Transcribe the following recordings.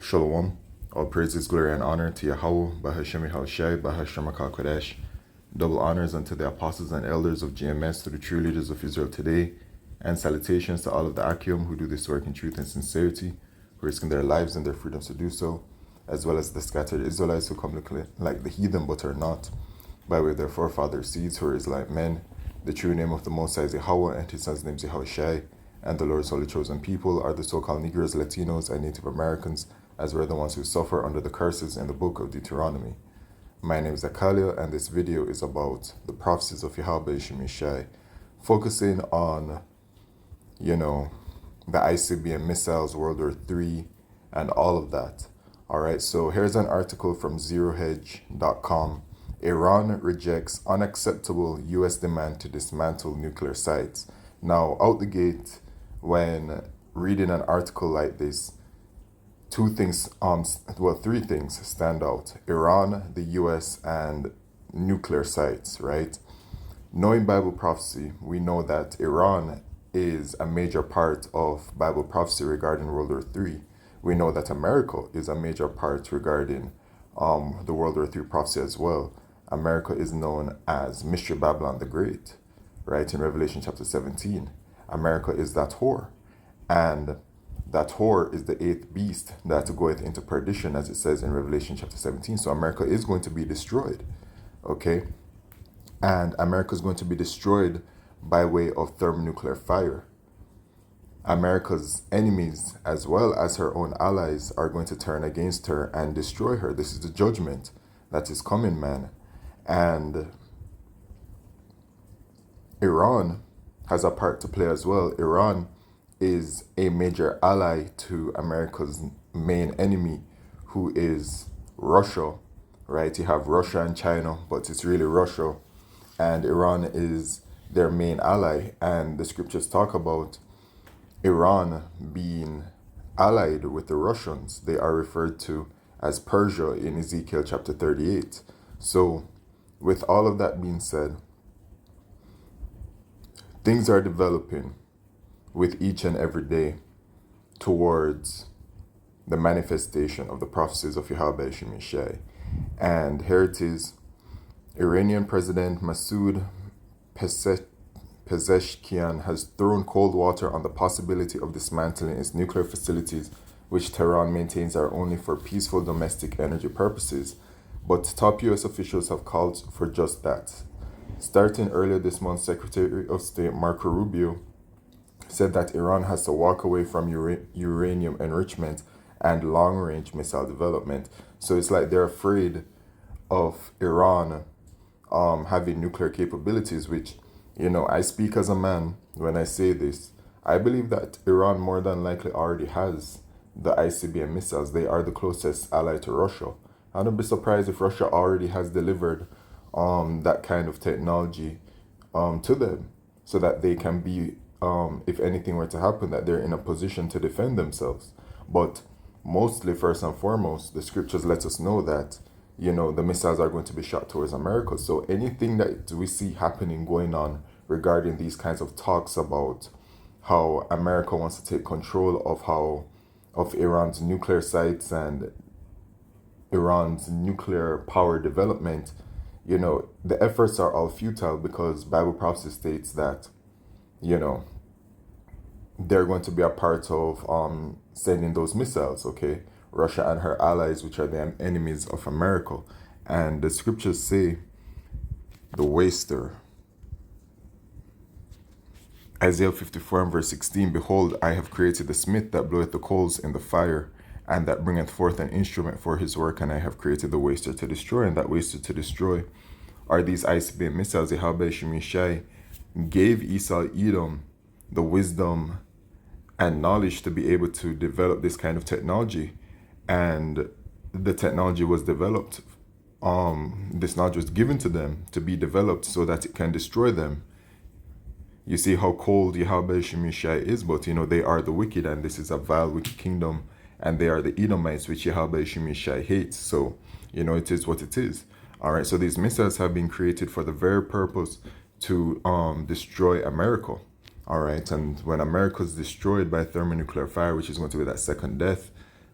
Shalom. All praises, glory, and honor to Yahweh, Bahashem Yahushai, Bahashem HaKadosh. Double honors unto the apostles and elders of GMS, to the true leaders of Israel today, and salutations to all of the Akim who do this work in truth and sincerity, risking their lives and their freedoms to do so, as well as the scattered Israelites who come looking like the heathen but are not, by way of their forefathers' seeds who are Israelite men. The true name of the Most High is Yahweh, and his son's name is Yahushai, and the Lord's holy chosen people are the so-called Negroes, Latinos, and Native Americans, as we're the ones who suffer under the curses in the book of Deuteronomy. My name is Akalia, and this video is about the prophecies of Yahweh Shemishai, focusing on, the ICBM missiles, World War III, and all of that. All right, so here's an article from ZeroHedge.com. Iran rejects unacceptable U.S. demand to dismantle nuclear sites. Now, out the gate, when reading an article like this, three things stand out: Iran, the U.S., and nuclear sites, right? Knowing Bible prophecy, we know that Iran is a major part of Bible prophecy regarding World War III. We know that America is a major part regarding the World War III prophecy as well. America is known as Mystery Babylon the Great, right? In Revelation chapter 17, America is that whore. And that whore is the eighth beast that goeth into perdition, as it says in Revelation chapter 17. So America is going to be destroyed, okay? And America is going to be destroyed by way of thermonuclear fire. America's enemies, as well as her own allies, are going to turn against her and destroy her. This is the judgment that is coming, man. And Iran has a part to play as well. Iran is a major ally to America's main enemy, who is Russia, right? You have Russia and China, but it's really Russia, and Iran is their main ally. And the scriptures talk about Iran being allied with the Russians. They are referred to as Persia in Ezekiel chapter 38. So with all of that being said, things are developing with each and every day towards the manifestation of the prophecies of Yahweh Shemishai. And here it is: Iranian President Masoud Pezeshkian has thrown cold water on the possibility of dismantling its nuclear facilities, which Tehran maintains are only for peaceful domestic energy purposes. But top U.S. officials have called for just that. Starting earlier this month, Secretary of State Marco Rubio said that Iran has to walk away from uranium enrichment and long-range missile development. So it's like they're afraid of Iran having nuclear capabilities, which, I speak as a man when I say this. I believe that Iran more than likely already has the ICBM missiles. They are the closest ally to Russia. I don't be surprised if Russia already has delivered that kind of technology to them, so that they can be, if anything were to happen, that they're in a position to defend themselves. But mostly, first and foremost, the scriptures let us know that, the missiles are going to be shot towards America. So anything that we see happening, going on regarding these kinds of talks about how America wants to take control of Iran's nuclear sites and Iran's nuclear power development, the efforts are all futile, because Bible prophecy states that, they're going to be a part of sending those missiles, okay? Russia and her allies, which are the enemies of America. And the scriptures say, the waster. Isaiah 54 and verse 16, Behold, I have created the smith that bloweth the coals in the fire, and that bringeth forth an instrument for his work, and I have created the waster to destroy. And that waster to destroy are these ICBM missiles. Yahweh Shemishai gave Esau Edom the wisdom and knowledge to be able to develop this kind of technology. And the technology was developed, this knowledge was given to them to be developed so that it can destroy them. You see how cold Yahweh Shemishai is, but they are the wicked, and this is a vile, wicked kingdom, and they are the Edomites, which Yahweh Shemishai hates. So, it is what it is. All right, so these missiles have been created for the very purpose to destroy America. All right, and when America is destroyed by thermonuclear fire, which is going to be that second death,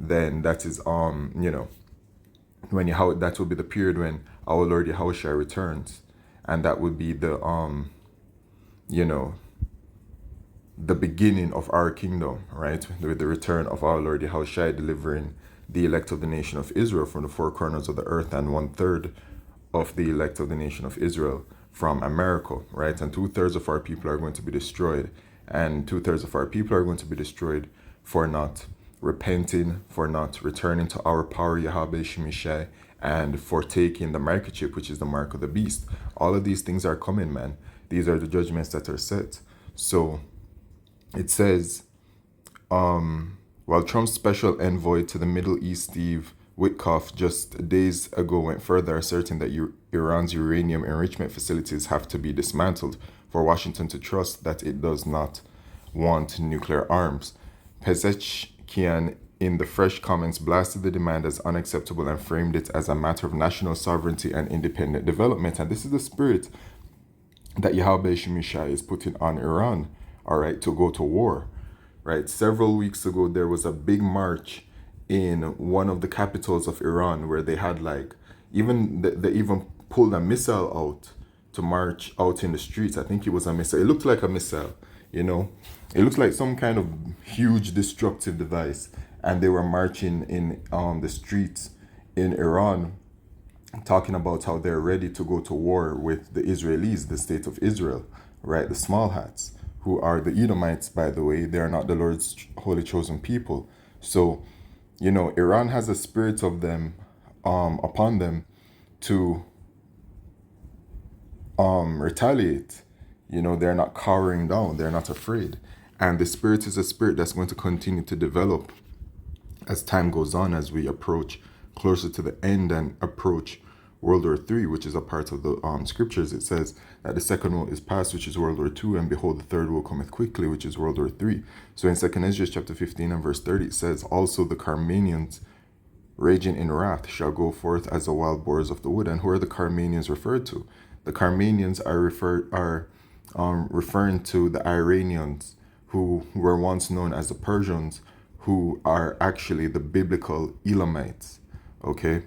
then that is when that will be the period when our Lord Yahushua returns, and that would be the you know the beginning of our kingdom, right? With the return of our Lord Yahushua, delivering the elect of the nation of Israel from the four corners of the earth, and 1/3 of the elect of the nation of Israel from America, right? And 2/3 of our people are going to be destroyed, and 2/3 of our people are going to be destroyed for not repenting, for not returning to our power, Yahweh Shemishai, and for taking the microchip, which is the mark of the beast. All of these things are coming, man. These are the judgments that are set. So it says, while Trump's special envoy to the Middle East, Steve Witkoff, just days ago went further, asserting that Iran's uranium enrichment facilities have to be dismantled for Washington to trust that it does not want nuclear arms. Pezeshkian, in the fresh comments, blasted the demand as unacceptable and framed it as a matter of national sovereignty and independent development. And this is the spirit that Yahweh Shemishai is putting on Iran, all right, to go to war, right? Several weeks ago, there was a big march in one of the capitals of Iran where they had they even pulled a missile out to march out in the streets. I think it was a missile. It looked like a missile, you know. It looked like some kind of huge destructive device, and they were marching in the streets in Iran, talking about how they're ready to go to war with the Israelis, the state of Israel, right? The small hats, who are the Edomites, by the way. They are not the Lord's holy chosen people. So, Iran has a spirit of them upon them to retaliate. They're not cowering down. They're not afraid. And the spirit is a spirit that's going to continue to develop as time goes on, as we approach closer to the end and approach World War III, which is a part of the scriptures. It says that the second woe is past, which is World War II, and behold, the third woe cometh quickly, which is World War III. So in 2 Ezra chapter 15 and verse 30, it says, also the Carmanians raging in wrath shall go forth as the wild boars of the wood. And who are the Carmanians referred to? The Carmanians are referring to the Iranians, who were once known as the Persians, who are actually the biblical Elamites. Okay,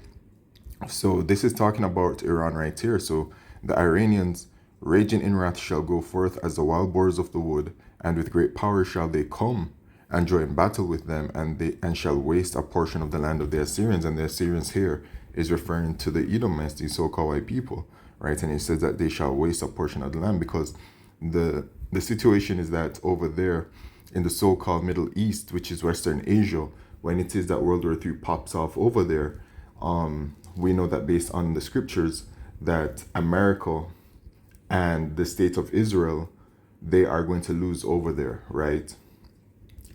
so this is talking about Iran right here. So the Iranians raging in wrath shall go forth as the wild boars of the wood, and with great power shall they come and join battle with them, and shall waste a portion of the land of the Assyrians. And the Assyrians here is referring to the Edomites, these so-called white people, right? And it says that they shall waste a portion of the land, because the situation is that over there in the so-called Middle East, which is Western Asia, when it is that World War III pops off over there, we know that based on the scriptures that America and the state of Israel, they are going to lose over there, right?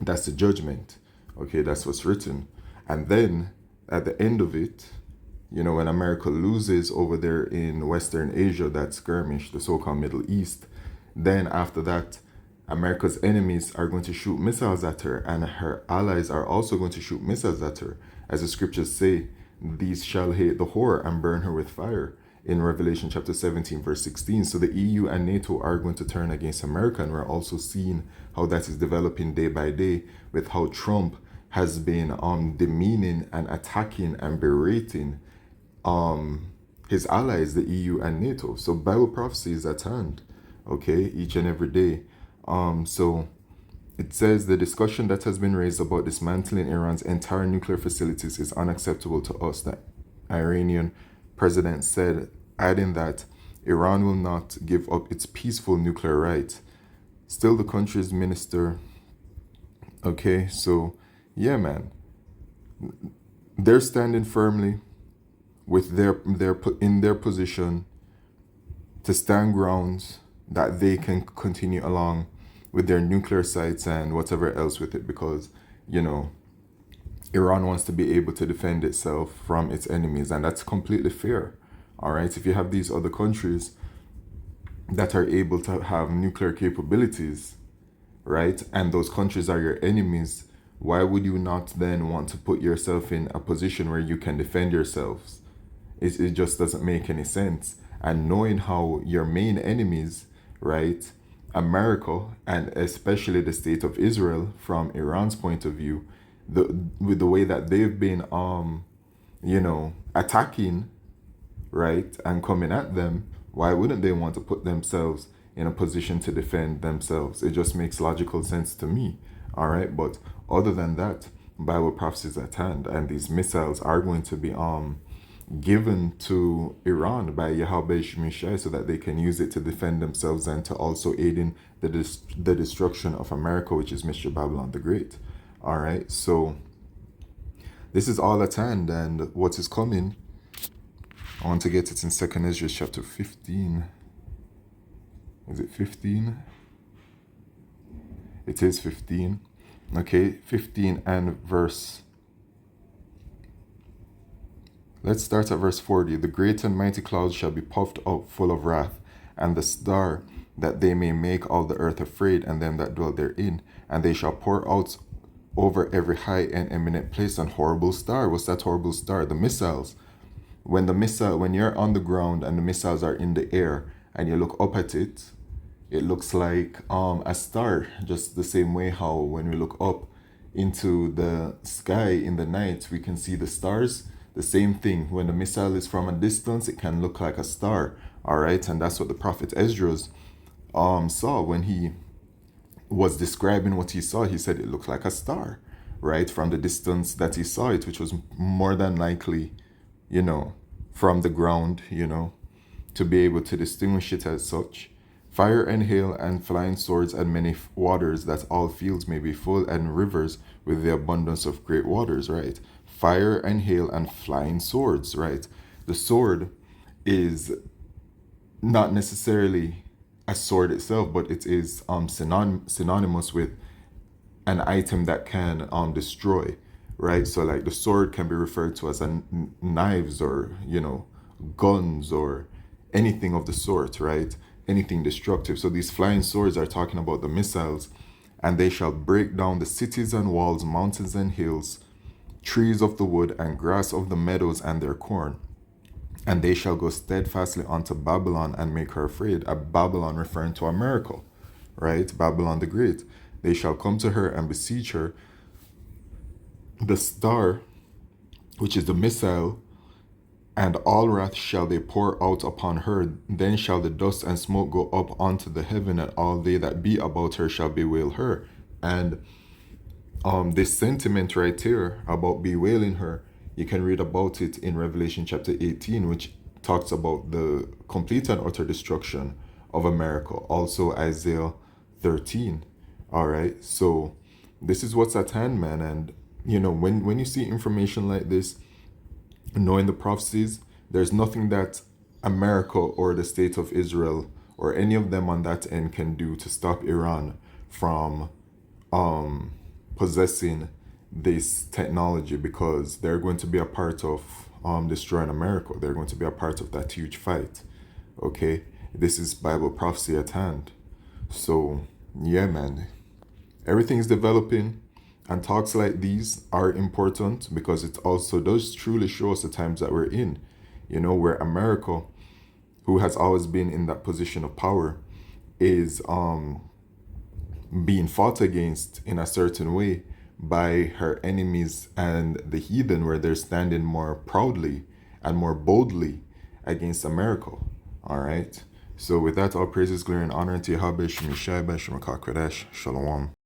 That's the judgment. Okay, that's what's written. And then at the end of it, when America loses over there in Western Asia, that skirmish, the so-called Middle East, then after that, America's enemies are going to shoot missiles at her, and her allies are also going to shoot missiles at her. As the scriptures say, these shall hate the whore and burn her with fire, in Revelation chapter 17, verse 16. So the EU and NATO are going to turn against America, and we're also seeing how that is developing day by day, with how Trump has been demeaning and attacking and berating his allies, the EU and NATO. So Bible prophecy is at hand, okay, each and every day. So it says the discussion that has been raised about dismantling Iran's entire nuclear facilities is unacceptable to us, the Iranian president said, adding that Iran will not give up its peaceful nuclear rights. Still, the country's minister, okay, so yeah, man, they're standing firmly with their position to stand grounds that they can continue along with their nuclear sites and whatever else with it, because Iran wants to be able to defend itself from its enemies, and that's completely fair. All right, if you have these other countries that are able to have nuclear capabilities, right, and those countries are your enemies, why would you not then want to put yourself in a position where you can defend yourselves? It just doesn't make any sense. And knowing how your main enemies, right, America, and especially the state of Israel, from Iran's point of view, with the way that they've been attacking, right, and coming at them, why wouldn't they want to put themselves in a position to defend themselves? It just makes logical sense to me. All right, but other than that, Bible prophecy is at hand, and these missiles are going to be given to Iran by Yahweh Shemishai so that they can use it to defend themselves and to also aid in the destruction of America, which is Mr. Babylon the Great. All right, so this is all at hand, and what is coming, I want to get it in 2nd Ezra chapter 15. Is it 15? It is 15. Okay, 15 and verse. Let's start at verse 40. The great and mighty clouds shall be puffed up full of wrath, and the star, that they may make all the earth afraid, and them that dwell therein. And they shall pour out over every high and eminent place an horrible star. What's that horrible star? The missiles. When you're on the ground and the missiles are in the air, and you look up at it, it looks like a star, just the same way how when we look up into the sky in the night, we can see the stars. The same thing, when the missile is from a distance, it can look like a star. All right, and that's what the prophet Esdras saw when he was describing what he saw. He said it looked like a star, right, from the distance that he saw it, which was more than likely, from the ground, to be able to distinguish it as such. Fire and hail and flying swords and many waters, that all fields may be full, and rivers with the abundance of great waters, right? Fire and hail and flying swords, right? The sword is not necessarily a sword itself, but it is synonymous with an item that can destroy, right? So like the sword can be referred to as knives or guns or anything of the sort, right? Anything destructive. So these flying swords are talking about the missiles. And they shall break down the cities and walls, mountains and hills, trees of the wood and grass of the meadows and their corn. And they shall go steadfastly unto Babylon and make her afraid. Babylon referring to America, right? Babylon the Great. They shall come to her and besiege her. The star, which is the missile, and all wrath shall they pour out upon her. Then shall the dust and smoke go up unto the heaven, and all they that be about her shall bewail her. And this sentiment right here about bewailing her, you can read about it in Revelation chapter 18, which talks about the complete and utter destruction of America. Also Isaiah 13. All right, so this is what's at hand, man. And when you see information like this, knowing the prophecies, there's nothing that America or the state of Israel or any of them on that end can do to stop Iran from possessing this technology, because they're going to be a part of destroying America. They're going to be a part of that huge fight. Okay, this is Bible prophecy at hand. So yeah, man, everything is developing. And talks like these are important because it also does truly show us the times that we're in, where America, who has always been in that position of power, is being fought against in a certain way by her enemies and the heathen, where they're standing more proudly and more boldly against America. All right. So with that, all praises, glory, and honor to Yahweh Shemishai B'Shem Kodesh. Shalom.